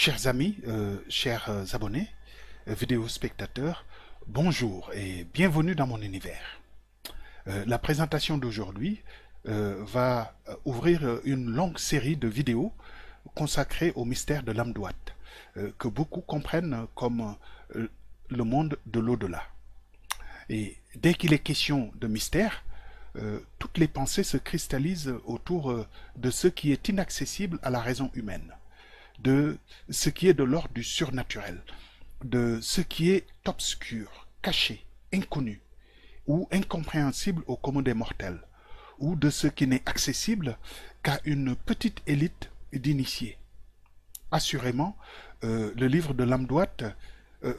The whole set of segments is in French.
Chers amis, chers abonnés, vidéo spectateurs, bonjour et bienvenue dans mon univers. La présentation d'aujourd'hui va ouvrir une longue série de vidéos consacrées au mystère de l'Amduat, que beaucoup comprennent comme le monde de l'au-delà. Et dès qu'il est question de mystère, toutes les pensées se cristallisent autour de ce qui est inaccessible à la raison humaine, de ce qui est de l'ordre du surnaturel, de ce qui est obscur, caché, inconnu ou incompréhensible au commun des mortels, ou de ce qui n'est accessible qu'à une petite élite d'initiés. Assurément, le livre de l'Amduat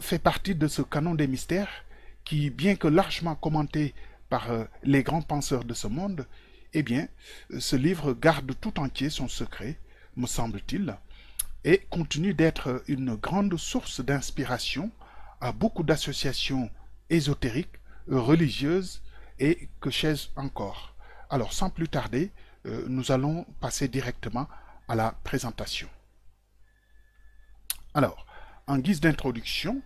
fait partie de ce canon des mystères qui, bien que largement commenté par les grands penseurs de ce monde, eh bien, ce livre garde tout entier son secret, me semble-t-il, et continue d'être une grande source d'inspiration à beaucoup d'associations ésotériques, religieuses et que sais-je encore. Alors, sans plus tarder, nous allons passer directement à la présentation. Alors, en guise d'introduction,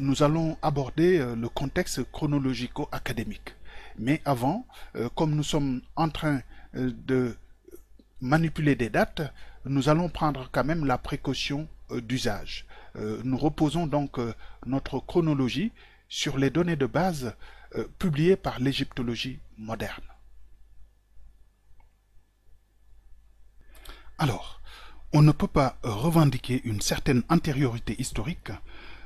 nous allons aborder le contexte chronologico-académique. Mais avant, comme nous sommes en train de manipuler des dates, nous allons prendre quand même la précaution d'usage. Nous reposons donc notre chronologie sur les données de base publiées par l'égyptologie moderne. Alors, on ne peut pas revendiquer une certaine antériorité historique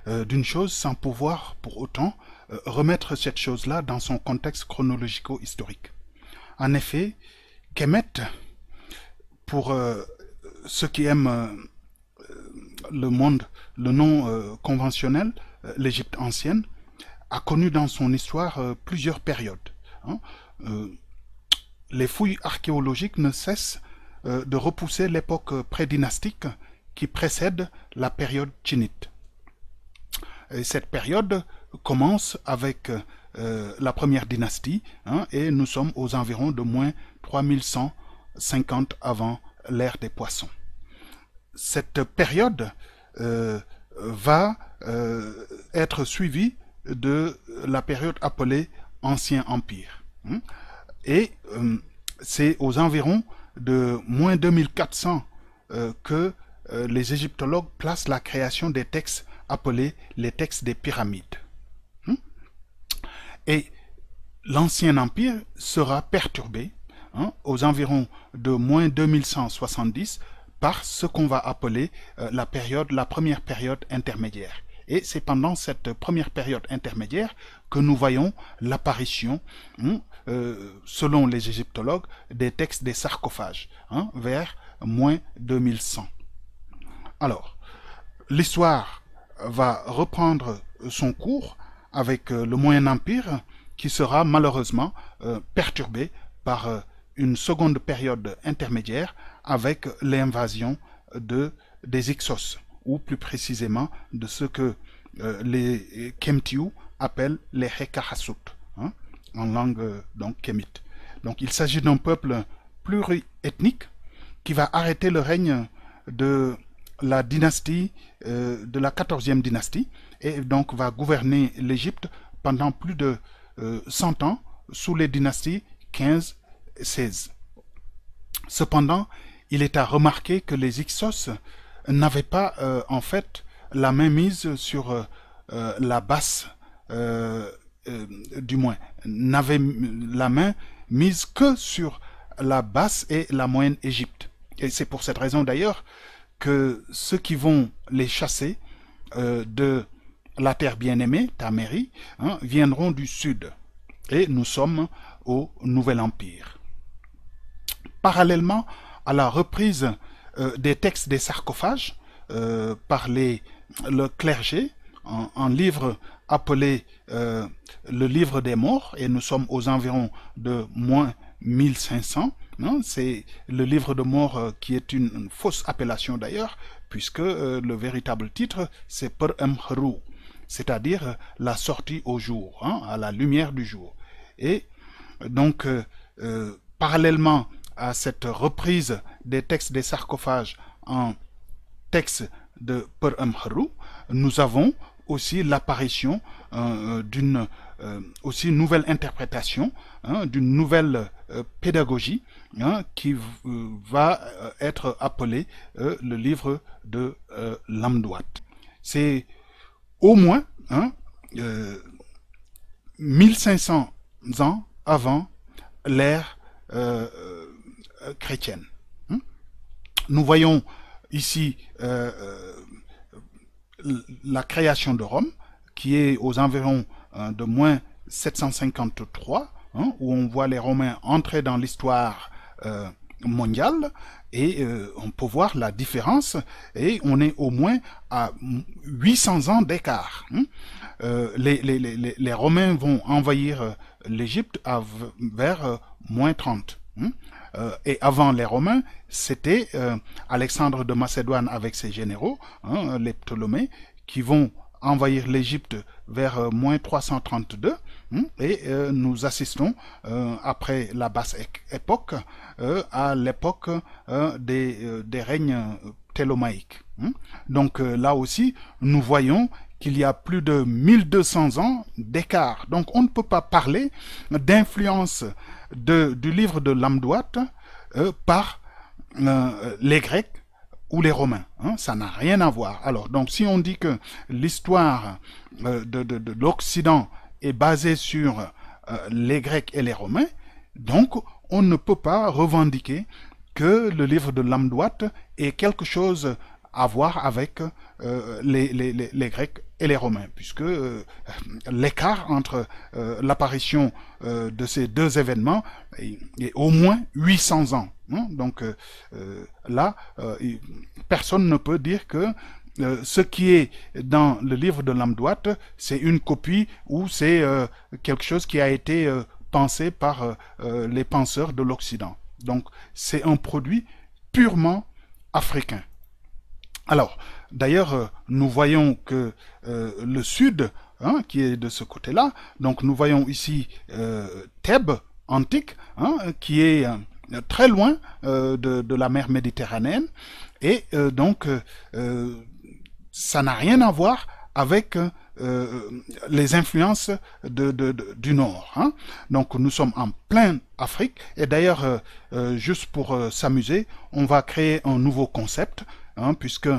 d'une chose sans pouvoir pour autant remettre cette chose-là dans son contexte chronologico-historique. En effet, Kemet, pour ceux qui aiment le monde, le nom conventionnel, l'Égypte ancienne, a connu dans son histoire plusieurs périodes. Les fouilles archéologiques ne cessent de repousser l'époque prédynastique qui précède la période chinnite. Et cette période commence avec la première dynastie, et nous sommes aux environs de moins 3150 avant l'ère des poissons. Cette période va être suivie de la période appelée Ancien Empire. Et c'est aux environs de moins 2400 que les égyptologues placent la création des textes appelés les textes des pyramides. Et l'Ancien Empire sera perturbé aux environs de moins 2170 par ce qu'on va appeler la première période intermédiaire. Et c'est pendant cette première période intermédiaire que nous voyons l'apparition, selon les égyptologues, des textes des sarcophages, vers moins 2100. Alors, l'histoire va reprendre son cours avec le Moyen Empire qui sera malheureusement perturbé par une seconde période intermédiaire avec l'invasion des Hyksos, ou plus précisément de ce que les Kemtiou appellent les Hekahassut, en langue donc kémite. Donc il s'agit d'un peuple pluriethnique qui va arrêter le règne de la dynastie, de la 14e dynastie, et donc va gouverner l'Égypte pendant plus de 100 ans sous les dynasties 15 et 16. Cependant, il est à remarquer que les Hyksos n'avaient pas en fait la main mise sur la basse, du moins, n'avaient la main mise que sur la basse et la moyenne Égypte. Et c'est pour cette raison d'ailleurs que ceux qui vont les chasser de la terre bien-aimée, Tamérie, viendront du sud. Et nous sommes au Nouvel Empire. Parallèlement à la reprise des textes des sarcophages par le clergé, en livre appelé le livre des morts, et nous sommes aux environs de moins 1500, c'est le livre de mort qui est une fausse appellation d'ailleurs, puisque le véritable titre c'est Per-Emheru, c'est-à-dire la sortie au jour, à la lumière du jour. Et donc, parallèlement à cette reprise des textes des sarcophages en textes de Per-Emheru, nous avons aussi l'apparition d'une aussi nouvelle interprétation, d'une nouvelle pédagogie qui va être appelée le livre de l'Amduat. C'est au moins 1500 ans avant l'ère chrétienne. Nous voyons ici la création de Rome, qui est aux environs de moins 753, où on voit les Romains entrer dans l'histoire mondiale, et on peut voir la différence, et on est au moins à 800 ans d'écart. Les Romains vont envahir l'Égypte vers moins 30. Et avant les Romains, c'était Alexandre de Macédoine avec ses généraux, les Ptolémées, qui vont envahir l'Égypte vers moins 332, et nous assistons, après la basse époque, à l'époque des règnes ptolémaïques. Donc là aussi, nous voyons qu'il y a plus de 1200 ans d'écart. Donc on ne peut pas parler d'influence du livre de l'Amduat par les Grecs ou les Romains. Ça n'a rien à voir. Alors, donc, si on dit que l'histoire de l'Occident est basée sur les Grecs et les Romains, donc on ne peut pas revendiquer que le livre de l'Amduat ait quelque chose à voir avec les Grecs et les Romains, puisque l'écart entre l'apparition de ces deux événements est au moins 800 ans. Donc là, personne ne peut dire que ce qui est dans le livre de l'Amduat, c'est une copie ou c'est quelque chose qui a été pensé par les penseurs de l'Occident. Donc c'est un produit purement africain. Alors, d'ailleurs, nous voyons que le sud, qui est de ce côté-là, donc nous voyons ici Thèbes antique, qui est très loin de la mer Méditerranéenne, et donc ça n'a rien à voir avec les influences du Nord. Donc nous sommes en pleine Afrique, et d'ailleurs, juste pour s'amuser, on va créer un nouveau concept, puisque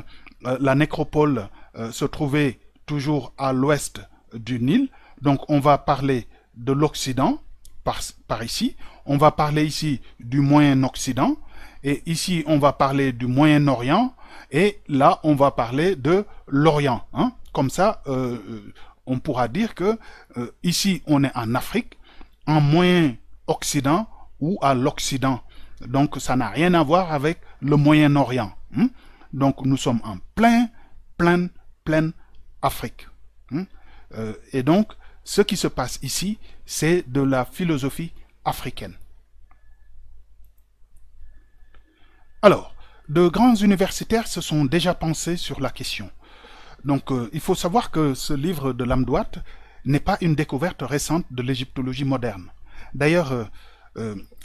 la nécropole se trouvait toujours à l'ouest du Nil. Donc on va parler de l'Occident par ici, on va parler ici du Moyen-Occident, et ici on va parler du Moyen-Orient, et là on va parler de l'Orient. Comme ça, on pourra dire que ici on est en Afrique, en Moyen-Occident ou à l'Occident. Donc ça n'a rien à voir avec le Moyen-Orient. Donc nous sommes en pleine Afrique. Et donc ce qui se passe ici, c'est de la philosophie africaine. Alors, de grands universitaires se sont déjà pensés sur la question. Donc il faut savoir que ce livre de l'Amduat n'est pas une découverte récente de l'égyptologie moderne. D'ailleurs,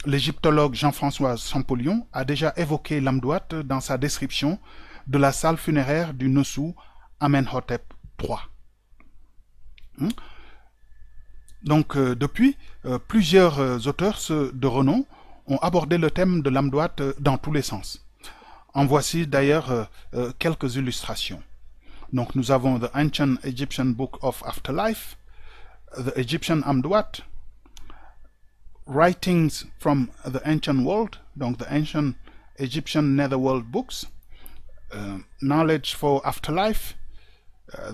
l'égyptologue Jean-François Champollion a déjà évoqué l'Amduat dans sa description de la salle funéraire du Nosou Amenhotep III. Donc depuis, plusieurs auteurs de renom ont abordé le thème de l'Amduat dans tous les sens. En voici d'ailleurs quelques illustrations. Donc nous avons The Ancient Egyptian Book of Afterlife, The Egyptian Amduat, Writings from the Ancient World, donc The Ancient Egyptian Netherworld Books, Knowledge for Afterlife,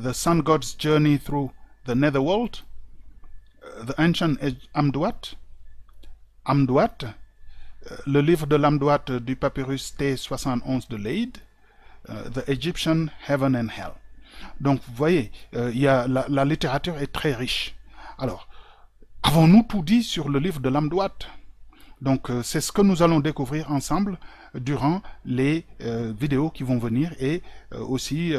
The Sun God's Journey Through the Netherworld, The Ancient Amduat, le livre de l'Amduat du papyrus T71 de Leyde, The Egyptian Heaven and Hell. Donc vous voyez, la littérature est très riche. Alors, avons-nous tout dit sur le livre de l'Amduat? Donc c'est ce que nous allons découvrir ensemble durant les vidéos qui vont venir, et aussi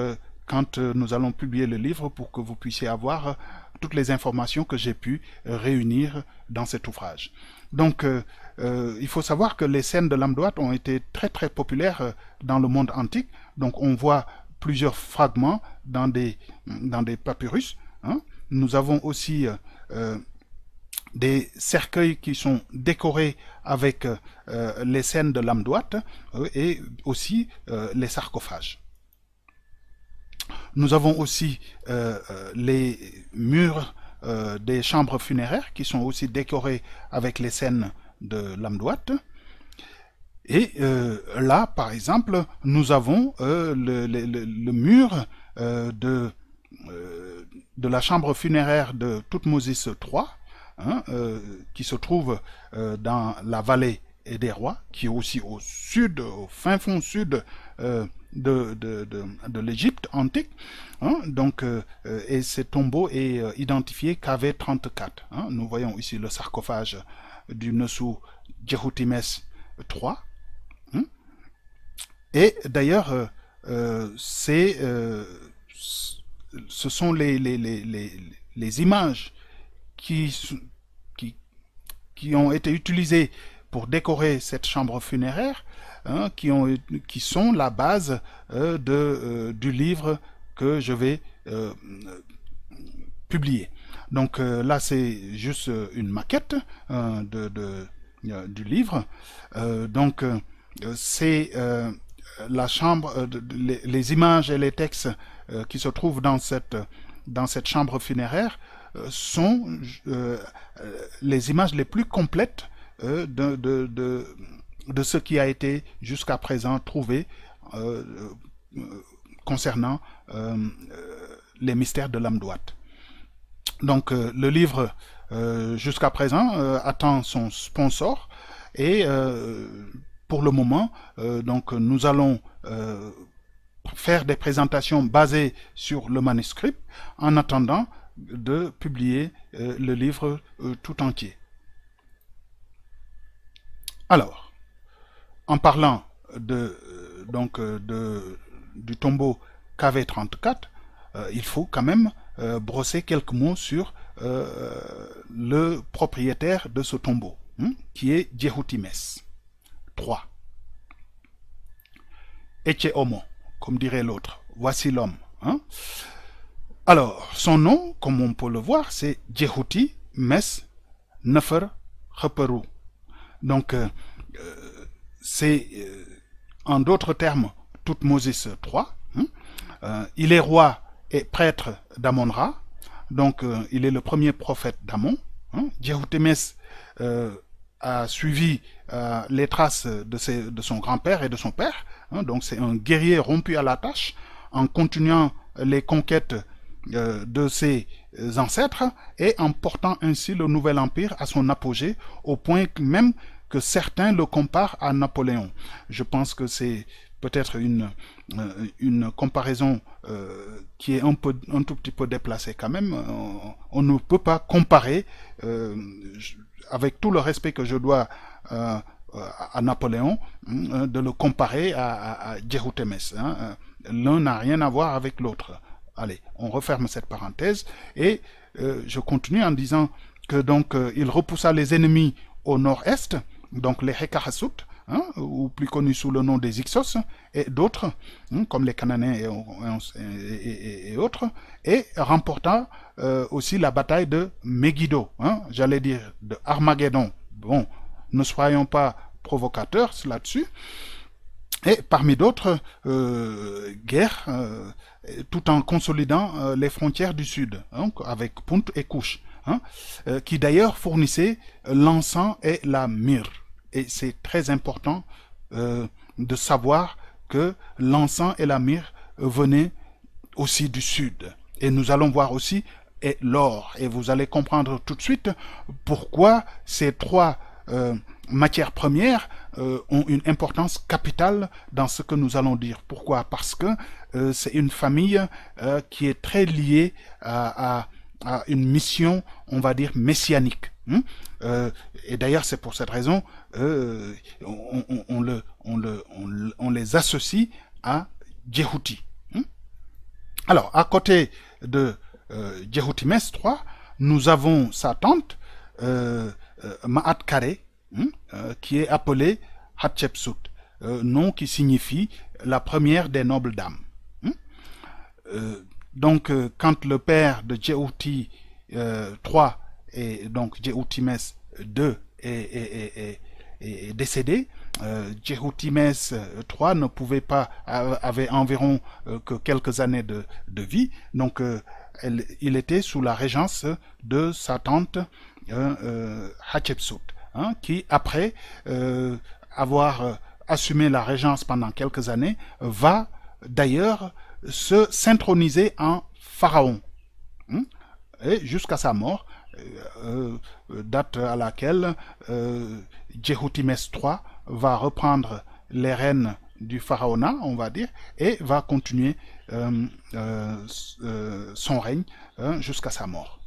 quand nous allons publier le livre, pour que vous puissiez avoir toutes les informations que j'ai pu réunir dans cet ouvrage. Donc il faut savoir que les scènes de l'Amduat ont été très populaires dans le monde antique. Donc on voit plusieurs fragments dans des papyrus. Hein. Nous avons aussi des cercueils qui sont décorés avec les scènes de l'Amduat et aussi les sarcophages. Nous avons aussi les murs des chambres funéraires qui sont aussi décorés avec les scènes de l'Amduat. Et là, par exemple, nous avons le mur de la chambre funéraire de Toutmoses III, hein, qui se trouve dans la vallée des rois, qui est aussi au sud, au fin fond sud de l'Égypte antique. Hein, donc, et ce tombeau est identifié KV34. Hein. Nous voyons ici le sarcophage du Nesu Djehoutmès III. Hein. Et d'ailleurs, ce sont les images qui ont été utilisées pour décorer cette chambre funéraire, hein, qui sont la base du livre que je vais publier. Donc là, c'est juste une maquette du livre. Donc c'est la chambre, les images et les textes qui se trouvent dans cette chambre funéraire sont les images les plus complètes de ce qui a été jusqu'à présent trouvé concernant les mystères de l'Amduat. Donc le livre jusqu'à présent attend son sponsor et pour le moment donc nous allons faire des présentations basées sur le manuscrit en attendant de publier le livre tout entier. Alors, en parlant du tombeau KV34, il faut quand même brosser quelques mots sur le propriétaire de ce tombeau, hein, qui est Djehoutmès III. Ece homo, comme dirait l'autre, voici l'homme. Hein. Alors, son nom, comme on peut le voir, c'est Djehoutmès Nefer Kheperou. Donc, c'est, en d'autres termes, Toutmoses III. Hein. Il est roi et prêtre d'Amon-Ra. Donc, il est le premier prophète d'Amon. Hein. Djehoutmès a suivi les traces de son grand-père et de son père. Hein. Donc, c'est un guerrier rompu à la tâche en continuant les conquêtes de ses ancêtres et en portant ainsi le nouvel empire à son apogée, au point même que certains le comparent à Napoléon. Je pense que c'est peut-être une comparaison qui est un tout petit peu déplacée quand même. On ne peut pas comparer, avec tout le respect que je dois à Napoléon, de le comparer à Djehoutmès. Hein. L'un n'a rien à voir avec l'autre. Allez, on referme cette parenthèse et je continue en disant que donc il repoussa les ennemis au nord-est, donc les Hekahasut, hein, ou plus connus sous le nom des Hyksos, et d'autres, hein, comme les Cananéens et autres, et remporta aussi la bataille de Megiddo, hein, j'allais dire de Armageddon. Bon, ne soyons pas provocateurs là-dessus. Et parmi d'autres guerres, tout en consolidant les frontières du Sud, hein, avec Punt et Kush, hein, qui d'ailleurs fournissaient l'encens et la myrrhe. Et c'est très important de savoir que l'encens et la myrrhe venaient aussi du Sud. Et nous allons voir aussi l'or. Et vous allez comprendre tout de suite pourquoi ces trois matières premières ont une importance capitale dans ce que nous allons dire. Pourquoi? Parce que c'est une famille qui est très liée à une mission, on va dire, messianique. Et d'ailleurs, c'est pour cette raison on les associe à Djehouti. Alors, à côté de Djehoutmès III, nous avons sa tante, Maat Kare, qui est appelée Hatshepsut, nom qui signifie la première des nobles dames. quand le père de Djéhouti III et donc Djéhoutimès II est décédé, Djéhoutimès III ne pouvait pas, avait environ que quelques années de vie, donc il était sous la régence de sa tante Hatshepsut, hein, qui après avoir assumé la régence pendant quelques années, va d'ailleurs s'introniser en pharaon, hein, et jusqu'à sa mort, date à laquelle Djéhoutimès III va reprendre les rênes du pharaonat, on va dire, et va continuer son règne jusqu'à sa mort.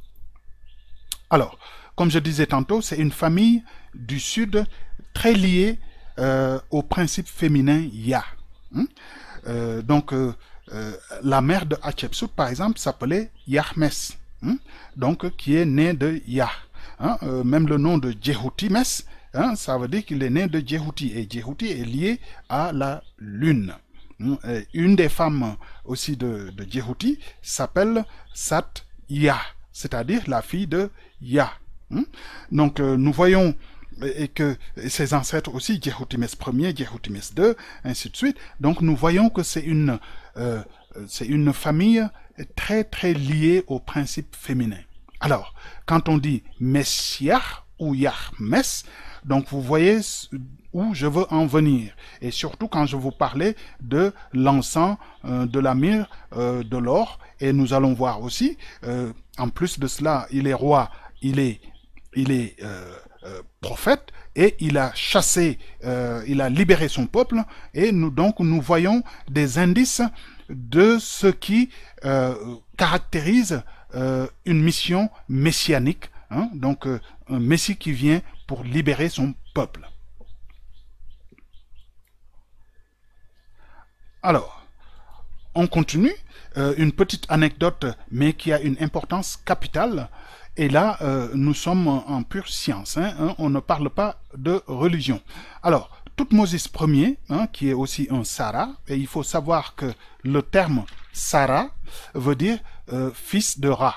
Alors, comme je disais tantôt, c'est une famille du Sud très liée au principe féminin Ya. La mère de Hatshepsut, par exemple, s'appelait Yahmès, donc qui est née de Ya. Même le nom de Djéhoutimès, ça veut dire qu'il est né de Djéhouti, et Djéhouti est lié à la lune. Une des femmes aussi de Djéhouti s'appelle Sat-Ya, c'est-à-dire la fille de Ya. Donc nous voyons que ses ancêtres aussi, Djéhoutimès Ier, Djéhoutimès II, ainsi de suite. Donc nous voyons que c'est une famille très très liée au principe féminin. Alors, quand on dit Messiah ou Yahmès, donc vous voyez où je veux en venir. Et surtout quand je vous parlais de l'encens, de la myrrhe, de l'or. Et nous allons voir aussi, en plus de cela, il est roi, il est prophète, et il a chassé, il a libéré son peuple, et nous voyons des indices de ce qui caractérise une mission messianique, hein, donc un messie qui vient pour libérer son peuple. Alors, on continue, une petite anecdote, mais qui a une importance capitale. Et là, nous sommes en pure science, on ne parle pas de religion. Alors, Thoutmôsis Ier, qui est aussi un Sara, et il faut savoir que le terme Sara veut dire fils de Ra,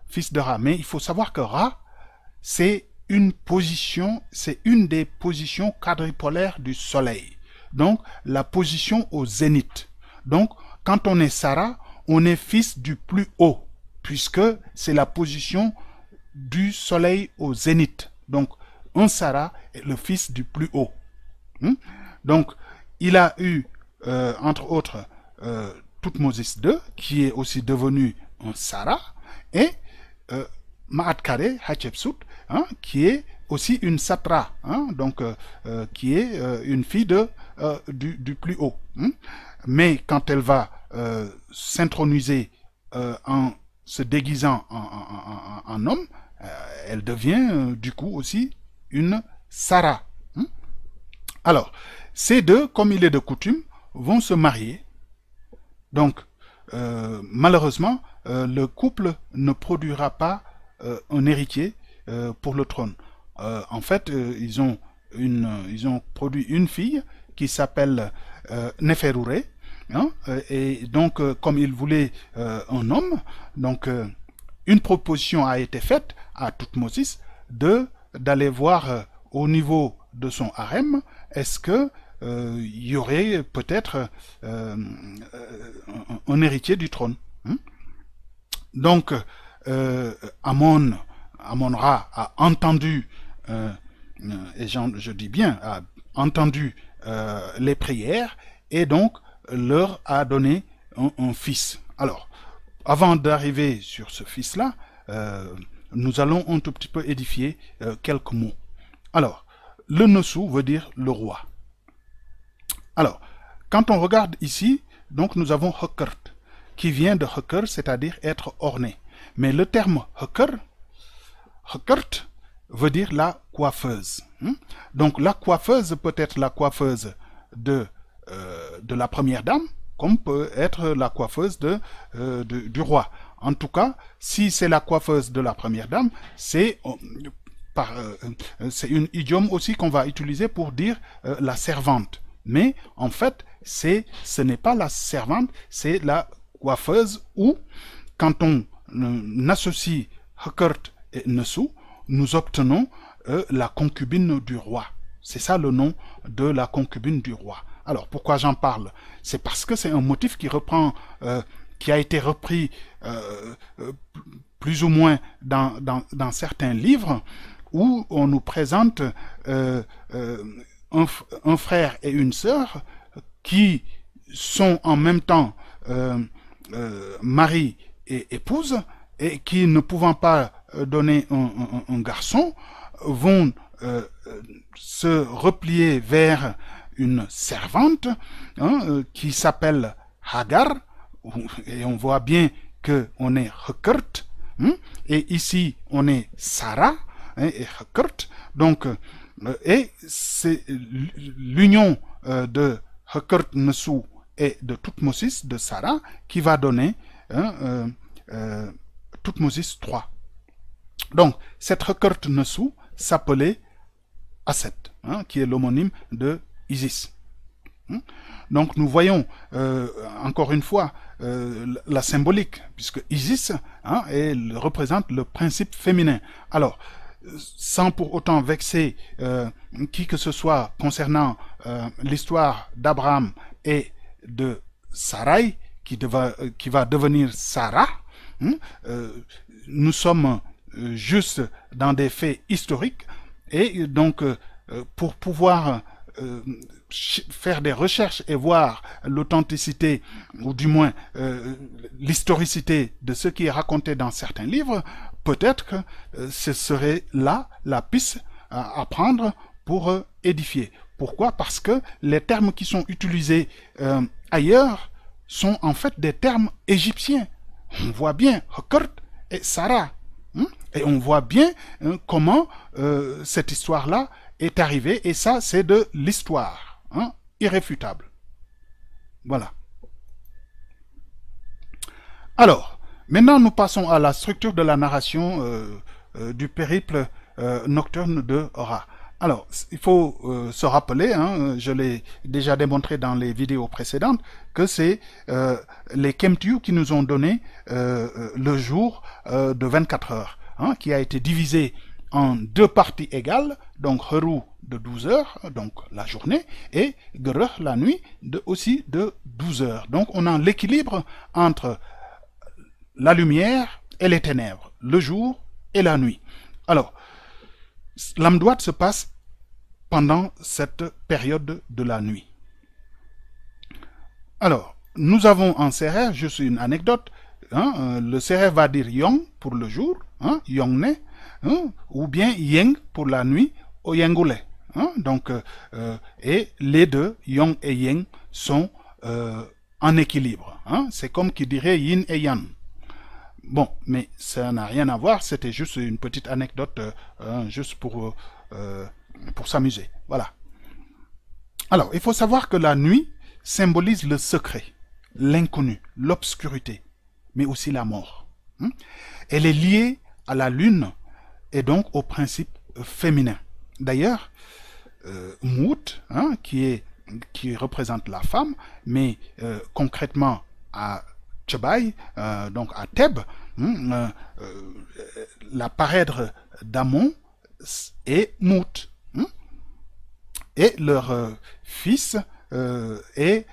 fils de Ra. Mais il faut savoir que Ra, c'est une des positions quadripolaires du Soleil. Donc, la position au zénith. Donc, quand on est Sara, on est fils du plus haut, puisque c'est la position du soleil au zénith. Donc, un Sara est le fils du plus haut. Donc, il a eu, entre autres, Thoutmôsis II, qui est aussi devenu un Sara, et Maatkare Hatshepsut, qui est aussi une Satra, donc qui est une fille du plus haut. Mais quand elle va s'introniser en se déguisant en homme, elle devient du coup aussi une Sara. Alors, ces deux, comme il est de coutume, vont se marier. Donc, malheureusement, le couple ne produira pas un héritier pour le trône. En fait, ils ont produit une fille qui s'appelle Néferouré, et donc comme ils voulaient un homme, donc une proposition a été faite à Thoutmôsis d'aller voir au niveau de son harem, est-ce que il y aurait peut-être un héritier du trône. Donc Amon-Ra a entendu, et je dis bien, a entendu les prières, et donc leur a donné un fils. Alors, avant d'arriver sur ce fils-là, nous allons un tout petit peu édifier quelques mots. Alors, le Nosu veut dire le roi. Alors, quand on regarde ici, donc nous avons Hekert, qui vient de Heker, c'est-à-dire être orné. Mais le terme Hekert veut dire la coiffeuse. Donc la coiffeuse peut être la coiffeuse de la première dame, comme peut être la coiffeuse du roi. En tout cas, si c'est la coiffeuse de la première dame, c'est un idiome aussi qu'on va utiliser pour dire la servante. Mais en fait, ce n'est pas la servante, c'est la coiffeuse, ou quand on associe Hekert et Nesu, nous obtenons la concubine du roi. C'est ça le nom de la concubine du roi. Alors, pourquoi j'en parle? C'est parce que c'est un motif qui reprend, qui a été repris plus ou moins dans certains livres, où on nous présente un frère et une sœur qui sont en même temps mari et épouse, et qui, ne pouvant pas donner un garçon, vont se replier vers une servante qui s'appelle Hagar, et on voit bien qu'on est Hekert, et ici on est Sarah, et Hekert, donc, et c'est l'union de Hekert Nesu et de Toutmosis, de Sarah, qui va donner Toutmosis 3. Donc, cette Hekert Nesu s'appelait Aset, qui est l'homonyme de Isis. Donc, nous voyons encore une fois la symbolique, puisque Isis représente le principe féminin. Alors, sans pour autant vexer qui que ce soit concernant l'histoire d'Abraham et de Sarai, qui va devenir Sarah, nous sommes juste dans des faits historiques, et donc pour pouvoir faire des recherches et voir l'authenticité, ou du moins l'historicité de ce qui est raconté dans certains livres, peut-être que ce serait là la piste à prendre pour édifier. Pourquoi? Parce que les termes qui sont utilisés ailleurs sont en fait des termes égyptiens. On voit bien Hekert et Sarah. Et on voit bien comment cette histoire-là est arrivée. Et ça, c'est de l'histoire. Irréfutable. Voilà. Alors, maintenant, nous passons à la structure de la narration du périple nocturne de Ra. Alors, il faut se rappeler, je l'ai déjà démontré dans les vidéos précédentes, que c'est les Kemtiu qui nous ont donné le jour de 24 heures, qui a été divisé en deux parties égales, donc Heru de 12 heures, donc la journée, et Gerech, la nuit, aussi de 12 heures. Donc on a l'équilibre entre la lumière et les ténèbres, le jour et la nuit. Alors, l'Amduat se passe pendant cette période de la nuit. Alors, nous avons en sérère, juste une anecdote, le sérère va dire Yong pour le jour, Yongne, ou bien Yeng pour la nuit, Oyengule. Donc, et les deux, Yong et Yeng, sont en équilibre. C'est comme qui dirait Yin et Yang. Bon, mais ça n'a rien à voir, c'était juste une petite anecdote, juste pour s'amuser. Voilà. Alors, il faut savoir que la nuit symbolise le secret, l'inconnu, l'obscurité, mais aussi la mort. Elle est liée à la lune et donc au principe féminin. D'ailleurs, Mout, qui représente la femme, mais concrètement à Tchebaï, donc à Thèbes, la parèdre d'Amon est Mout. Et leur fils est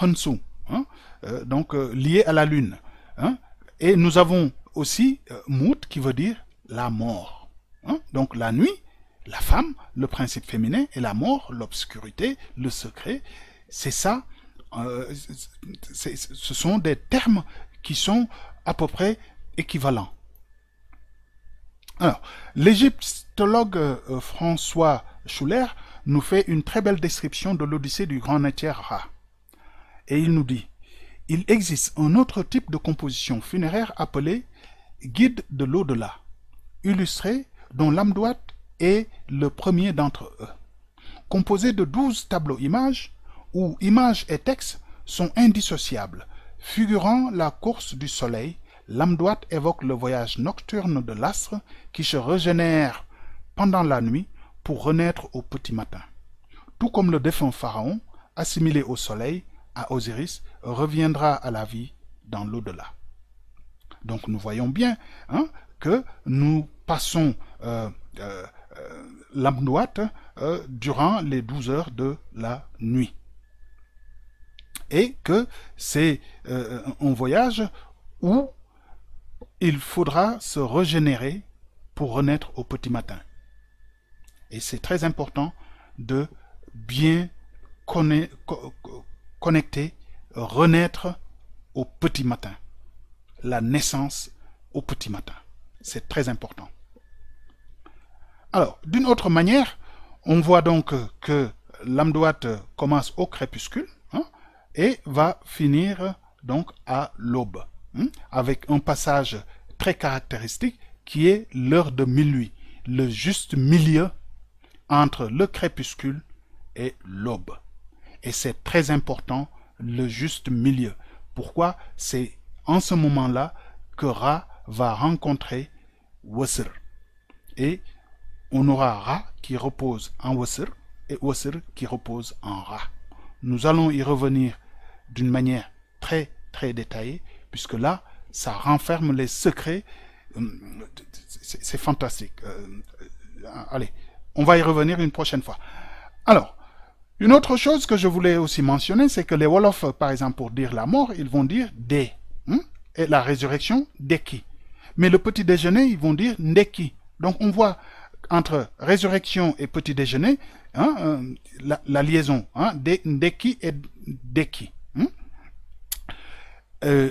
Honsu, donc lié à la lune. Et nous avons aussi Mout qui veut dire la mort. Donc la nuit, la femme, le principe féminin, et la mort, l'obscurité, le secret. C'est ça, ce sont des termes qui sont à peu près équivalents. Alors, l'égyptologue François Schuller nous fait une très belle description de l'Odyssée du grand Néter Ra. Et il nous dit, il existe un autre type de composition funéraire appelé guide de l'au-delà, illustré dont l'Amduat est le premier d'entre eux. Composé de 12 tableaux images, où images et textes sont indissociables, figurant la course du soleil, l'Amduat évoque le voyage nocturne de l'astre qui se régénère pendant la nuit pour renaître au petit matin. Tout comme le défunt pharaon, assimilé au soleil, à Osiris, reviendra à la vie dans l'au-delà. Donc nous voyons bien que nous passons l'Amduat durant les 12 heures de la nuit. Et que c'est un voyage où il faudra se régénérer pour renaître au petit matin. Et c'est très important de bien connecter, renaître au petit matin. La naissance au petit matin. C'est très important. Alors, d'une autre manière, on voit donc que l'Amduat commence au crépuscule et va finir donc à l'aube, avec un passage très caractéristique qui est l'heure de minuit, le juste milieu entre le crépuscule et l'aube. Et c'est très important, le juste milieu. Pourquoi? C'est en ce moment-là que Ra va rencontrer Wasr. Et on aura Ra qui repose en Wasr et Wasr qui repose en Ra. Nous allons y revenir d'une manière très très détaillée, puisque là, ça renferme les secrets. C'est fantastique. Allez, on va y revenir une prochaine fois. Alors, une autre chose que je voulais aussi mentionner, c'est que les Wolofs, par exemple, pour dire la mort, ils vont dire Dé. Et la résurrection, Deki. Mais le petit déjeuner, ils vont dire Ndeki. Donc on voit entre résurrection et petit déjeuner la liaison, Ndeki et Deki.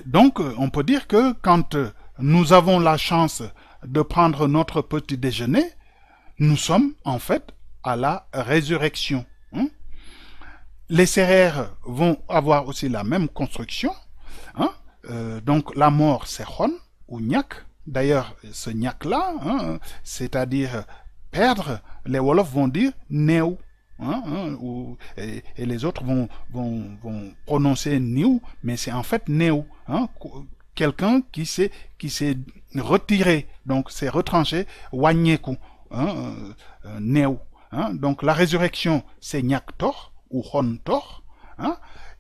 Donc on peut dire que quand nous avons la chance de prendre notre petit déjeuner, nous sommes en fait à la résurrection. Les sérères vont avoir aussi la même construction. Donc la mort c'est Khon ou Nyak. D'ailleurs, ce Nyak-là, c'est-à-dire perdre, les Wolofs vont dire Néou. Et les autres vont prononcer Niou, mais c'est en fait Néou. Quelqu'un qui s'est retiré, donc s'est retranché, Wanyeku, Néou. Donc la résurrection c'est Nyak-Tor ou Khon-Tor.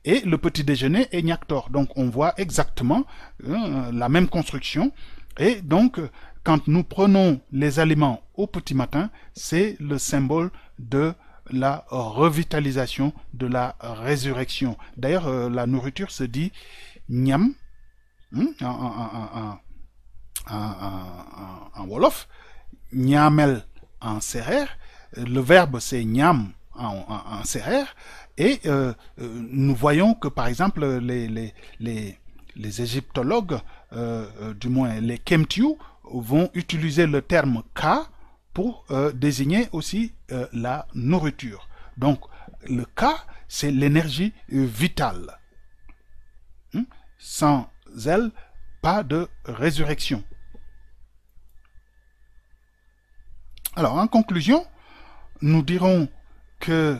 Et le petit déjeuner est Nyak-Tor. Donc on voit exactement la même construction. Et donc, quand nous prenons les aliments au petit matin, c'est le symbole de la revitalisation, de la résurrection. D'ailleurs, la nourriture se dit Nyam en Wolof, Nyamel en sérère. Le verbe c'est Nyam en sérère. Et nous voyons que, par exemple, les égyptologues, du moins les Kemtiu, vont utiliser le terme Ka pour désigner aussi la nourriture. Donc, le Ka, c'est l'énergie vitale. Sans elle, pas de résurrection. Alors, en conclusion, nous dirons que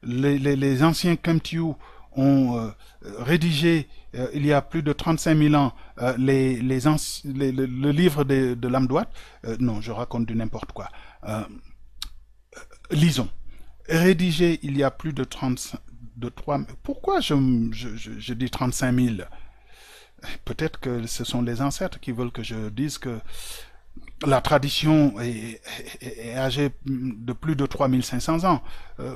les anciens Kemtiu ont rédigé il y a plus de 35 000 ans le livre de l'Amduat. Non, je raconte du n'importe quoi. Lisons. Rédigé il y a plus de 3... Pourquoi je dis 35 000? Peut-être que ce sont les ancêtres qui veulent que je dise que la tradition est âgée de plus de 3500 ans.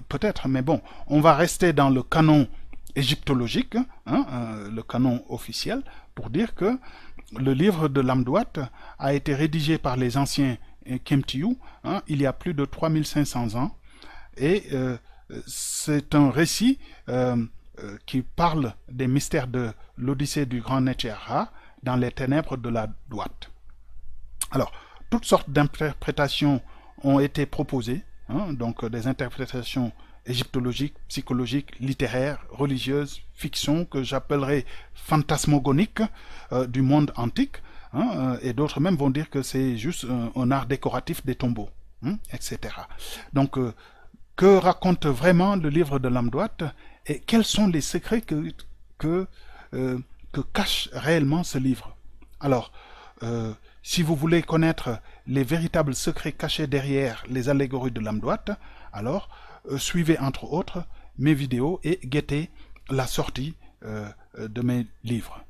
Peut-être, mais bon, on va rester dans le canon égyptologique, le canon officiel, pour dire que le livre de l'Amduat a été rédigé par les anciens Kemtiu il y a plus de 3500 ans, et c'est un récit qui parle des mystères de l'Odyssée du grand Neterra dans les ténèbres de la Douat. Alors, toutes sortes d'interprétations ont été proposées, donc des interprétations égyptologiques, psychologiques, littéraires, religieuses, fiction, que j'appellerais fantasmogonique du monde antique, et d'autres même vont dire que c'est juste un art décoratif des tombeaux, etc. Donc, que raconte vraiment le livre de l'Amduat et quels sont les secrets que cache réellement ce livre? Alors, si vous voulez connaître les véritables secrets cachés derrière les allégories de l'Amduat, alors suivez entre autres mes vidéos et guettez la sortie de mes livres.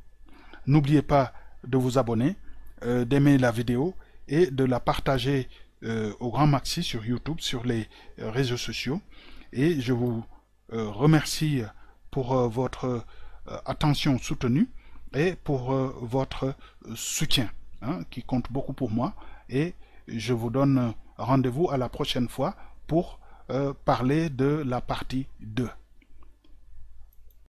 N'oubliez pas de vous abonner, d'aimer la vidéo et de la partager au grand maxi sur YouTube, sur les réseaux sociaux. Et je vous remercie pour votre attention soutenue et pour votre soutien, hein, qui compte beaucoup pour moi. Et je vous donne rendez-vous à la prochaine fois pour parler de la partie 2.